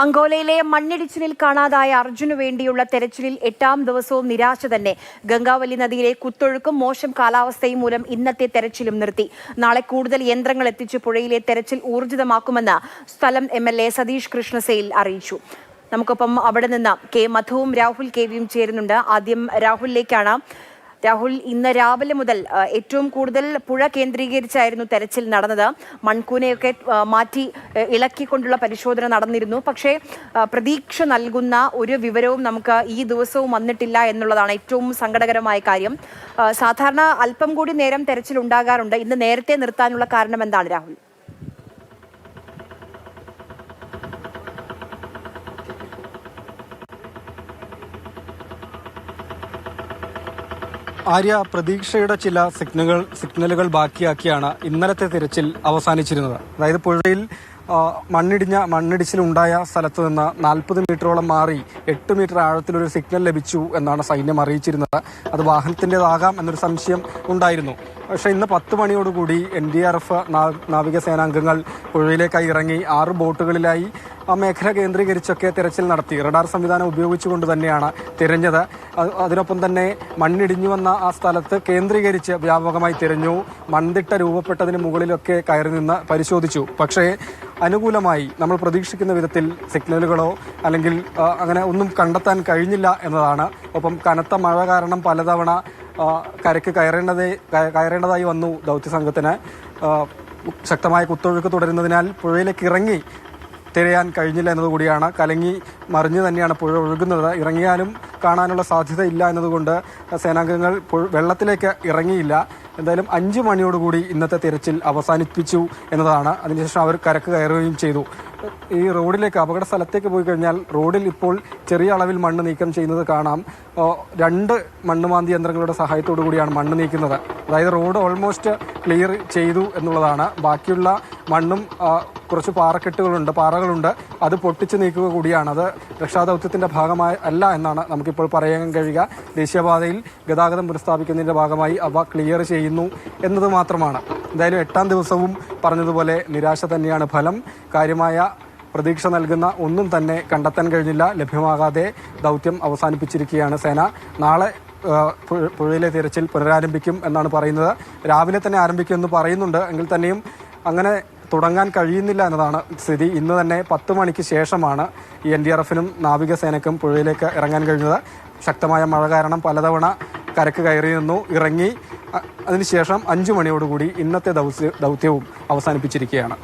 അങ്കോലയിലെ മണ്ണിടിച്ചിലിൽ കാണാതായ അർജുനു വേണ്ടിയുള്ള തെരച്ചിലിൽ 8ാം ദിവസവും നിരാശ തന്നെ. ഗംഗാവലി നദിയിലെ കുത്തൊഴുക്കും മോശം കാലാവസ്ഥയും മൂലം ഇന്നത്തെ തെരച്ചിലും നിർത്തി. നാളെ കൂടുതൽ യന്ത്രങ്ങൾ എത്തിച്ച് പുഴയിലെ തെരച്ചിൽ ഊർജിതമാക്കുമെന്ന് സ്ഥലം MLA സതീഷ് കൃഷ്ണസേൽ അറിയിച്ചു. നമുക്കൊപ്പം അവിടെ നിന്ന് കെ മധുവും രാഹുൽ കെവിയും ചേരുന്നുണ്ട്. ആദ്യം രാഹുലിലേക്കാണ്. രാഹുൽ, ഇന്ന് രാവിലെ മുതൽ ഏറ്റവും കൂടുതൽ പുഴ കേന്ദ്രീകരിച്ചായിരുന്നു തെരച്ചിൽ നടന്നത്. മൺകൂനയൊക്കെ മാറ്റി ഇളക്കിക്കൊണ്ടുള്ള പരിശോധന നടന്നിരുന്നു. പക്ഷേ പ്രതീക്ഷ നൽകുന്ന ഒരു വിവരവും നമുക്ക് ഈ ദിവസവും വന്നിട്ടില്ല എന്നുള്ളതാണ് ഏറ്റവും സങ്കടകരമായ കാര്യം. സാധാരണ അല്പം കൂടി നേരം തെരച്ചിൽ ഉണ്ടാകാറുണ്ട്. ഇന്ന് നേരത്തെ നിർത്താനുള്ള കാരണം എന്താണ് രാഹുൽ? ആര്യ, പ്രതീക്ഷയുടെ ചില സിഗ്നലുകൾ ബാക്കിയാക്കിയാണ് ഇന്നലത്തെ തിരച്ചിൽ അവസാനിച്ചിരുന്നത്. അതായത് പുഴയിൽ മണ്ണിടിച്ചിലുണ്ടായ സ്ഥലത്ത് നിന്ന് 40 മീറ്ററോളം മാറി 8 മീറ്റർ ആഴത്തിലൊരു സിഗ്നൽ ലഭിച്ചു എന്നാണ് സൈന്യം അറിയിച്ചിരുന്നത്. അത് വാഹനത്തിൻ്റെതാകാം എന്നൊരു സംശയം ഉണ്ടായിരുന്നു. പക്ഷേ ഇന്ന് 10 മണിയോടുകൂടി NDRF നാവികസേനാംഗങ്ങൾ പുഴയിലേക്കായി ഇറങ്ങി 6 ബോട്ടുകളിലായി ആ മേഖല കേന്ദ്രീകരിച്ചൊക്കെ തിരച്ചിൽ നടത്തി. റഡാർ സംവിധാനം ഉപയോഗിച്ചുകൊണ്ട് തന്നെയാണ് തിരഞ്ഞത്. അതിനൊപ്പം തന്നെ മണ്ണിടിഞ്ഞു വന്ന ആ സ്ഥലത്ത് കേന്ദ്രീകരിച്ച് വ്യാപകമായി തിരഞ്ഞു. മൺതിട്ട രൂപപ്പെട്ടതിന് മുകളിലൊക്കെ കയറി നിന്ന് പരിശോധിച്ചു. പക്ഷേ അനുകൂലമായി നമ്മൾ പ്രതീക്ഷിക്കുന്ന വിധത്തിൽ സിഗ്നലുകളോ അല്ലെങ്കിൽ അങ്ങനെ ഒന്നും കണ്ടെത്താൻ കഴിഞ്ഞില്ല എന്നതാണ്. ഒപ്പം കനത്ത മഴ കാരണം പലതവണ കരയ്ക്ക് കയറേണ്ടതായി വന്നു ദൗത്യസംഘത്തിന്. ശക്തമായ കുത്തൊഴുക്ക് തുടരുന്നതിനാൽ പുഴയിലേക്ക് ഇറങ്ങി തിരയാൻ കഴിഞ്ഞില്ല എന്നതുകൂടിയാണ്. കലങ്ങി മറിഞ്ഞു തന്നെയാണ് പുഴ ഒഴുകുന്നത്. ഇറങ്ങിയാലും കാണാനുള്ള സാധ്യതയില്ല എന്നതുകൊണ്ട് സേനാംഗങ്ങൾ വെള്ളത്തിലേക്ക് ഇറങ്ങിയില്ല. എന്തായാലും 5 മണിയോടുകൂടി ഇന്നത്തെ തിരച്ചിൽ അവസാനിപ്പിച്ചു എന്നതാണ്. അതിനുശേഷം അവർ കരക്ക് കയറുകയും ചെയ്തു. ഈ റോഡിലേക്ക്, അപകട സ്ഥലത്തേക്ക് പോയി കഴിഞ്ഞാൽ റോഡിൽ ഇപ്പോൾ ചെറിയ അളവിൽ മണ്ണ് നീക്കം ചെയ്യുന്നത് കാണാം. 2 മണ്ണുമാന്തി യന്ത്രങ്ങളുടെ സഹായത്തോടു കൂടിയാണ് മണ്ണ് നീക്കുന്നത്. അതായത് റോഡ് ഓൾമോസ്റ്റ് ക്ലിയർ ചെയ്തു എന്നുള്ളതാണ്. ബാക്കിയുള്ള മണ്ണും കുറച്ച് പാറകളുണ്ട്, അത് പൊട്ടിച്ച് നീക്കുക കൂടിയാണ്. അത് രക്ഷാദൗത്യത്തിന്റെ ഭാഗമായി അല്ല എന്നാണ് നമുക്കിപ്പോൾ പറയാൻ കഴിയുക. ദേശീയപാതയിൽ ഗതാഗതം പുനഃസ്ഥാപിക്കുന്നതിന്റെ ഭാഗമായി അവ ക്ലിയർ ചെയ്യുന്നു എന്നത് മാത്രമാണ്. എന്തായാലും 8ാം ദിവസവും പറഞ്ഞതുപോലെ നിരാശ തന്നെയാണ് ഫലം. കാര്യമായ പ്രതീക്ഷ നൽകുന്ന ഒന്നും തന്നെ കണ്ടെത്താൻ കഴിഞ്ഞില്ല. ലഭ്യമാകാതെ ദൗത്യം അവസാനിപ്പിച്ചിരിക്കുകയാണ് സേന. നാളെ പുഴയിലെ തിരച്ചിൽ പുനരാരംഭിക്കും എന്നാണ് പറയുന്നത്. രാവിലെ തന്നെ ആരംഭിക്കുമെന്ന് പറയുന്നുണ്ട്. എങ്കിൽ തന്നെയും അങ്ങനെ തുടങ്ങാൻ കഴിയുന്നില്ല എന്നതാണ് സ്ഥിതി. ഇന്ന് തന്നെ 10 മണിക്ക് ശേഷമാണ് ഈ NDRFനും നാവികസേനയ്ക്കും പുഴയിലേക്ക് ഇറങ്ങാൻ കഴിഞ്ഞത്. ശക്തമായ മഴ കാരണം പലതവണ കരക്ക് കയറി നിന്നു, ഇറങ്ങി. അതിനുശേഷം 5 മണിയോടുകൂടി ഇന്നത്തെ ദൗത്യവും അവസാനിപ്പിച്ചിരിക്കുകയാണ്.